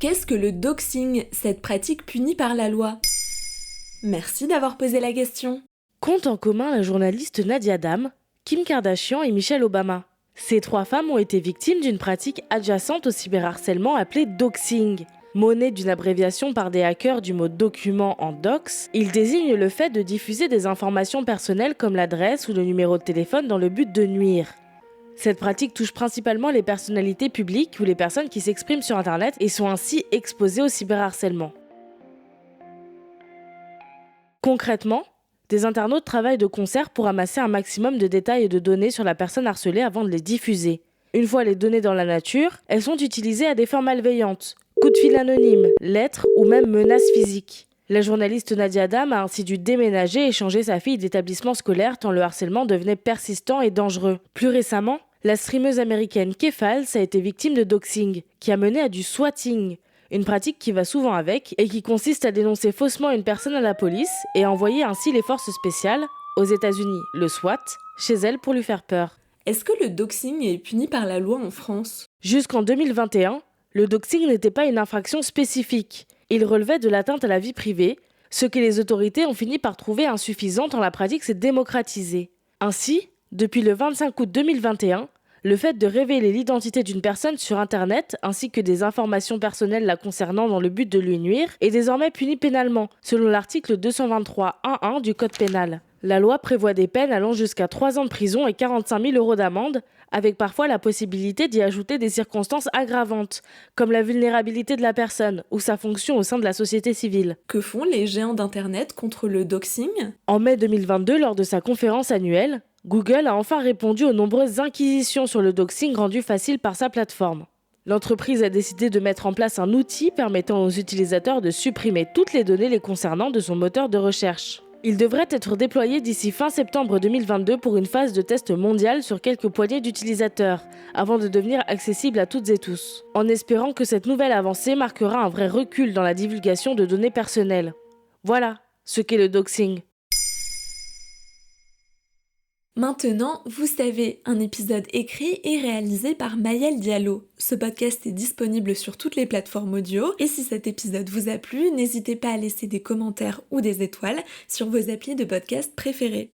Qu'est-ce que le doxing, cette pratique punie par la loi ? Merci d'avoir posé la question. Comptent en commun la journaliste Nadia Dam, Kim Kardashian et Michelle Obama. Ces 3 femmes ont été victimes d'une pratique adjacente au cyberharcèlement appelée doxing. Mot né d'une abréviation par des hackers du mot document en dox, il désigne le fait de diffuser des informations personnelles comme l'adresse ou le numéro de téléphone dans le but de nuire. Cette pratique touche principalement les personnalités publiques ou les personnes qui s'expriment sur Internet et sont ainsi exposées au cyberharcèlement. Concrètement, des internautes travaillent de concert pour amasser un maximum de détails et de données sur la personne harcelée avant de les diffuser. Une fois les données dans la nature, elles sont utilisées à des fins malveillantes, coups de fil anonymes, lettres ou même menaces physiques. La journaliste Nadia Dam a ainsi dû déménager et changer sa fille d'établissement scolaire tant le harcèlement devenait persistant et dangereux. Plus récemment, la streameuse américaine Kefals a été victime de doxing, qui a mené à du swatting, une pratique qui va souvent avec et qui consiste à dénoncer faussement une personne à la police et à envoyer ainsi les forces spéciales, aux États-Unis le SWAT, chez elle pour lui faire peur. Est-ce que le doxing est puni par la loi en France ? Jusqu'en 2021, le doxing n'était pas une infraction spécifique. Il relevait de l'atteinte à la vie privée, ce que les autorités ont fini par trouver insuffisant tant la pratique s'est démocratisée. Ainsi, depuis le 25 août 2021, le fait de révéler l'identité d'une personne sur Internet ainsi que des informations personnelles la concernant dans le but de lui nuire est désormais puni pénalement, selon l'article 223.1.1 du Code pénal. La loi prévoit des peines allant jusqu'à 3 ans de prison et 45 000 € d'amende, avec parfois la possibilité d'y ajouter des circonstances aggravantes, comme la vulnérabilité de la personne ou sa fonction au sein de la société civile. Que font les géants d'Internet contre le doxing ? En mai 2022, lors de sa conférence annuelle, Google a enfin répondu aux nombreuses inquisitions sur le doxing rendues faciles par sa plateforme. L'entreprise a décidé de mettre en place un outil permettant aux utilisateurs de supprimer toutes les données les concernant de son moteur de recherche. Il devrait être déployé d'ici fin septembre 2022 pour une phase de test mondial sur quelques poignées d'utilisateurs, avant de devenir accessible à toutes et tous, en espérant que cette nouvelle avancée marquera un vrai recul dans la divulgation de données personnelles. Voilà ce qu'est le doxing. Maintenant, vous savez, un épisode écrit et réalisé par Maëlle Diallo. Ce podcast est disponible sur toutes les plateformes audio et si cet épisode vous a plu, n'hésitez pas à laisser des commentaires ou des étoiles sur vos applis de podcast préférés.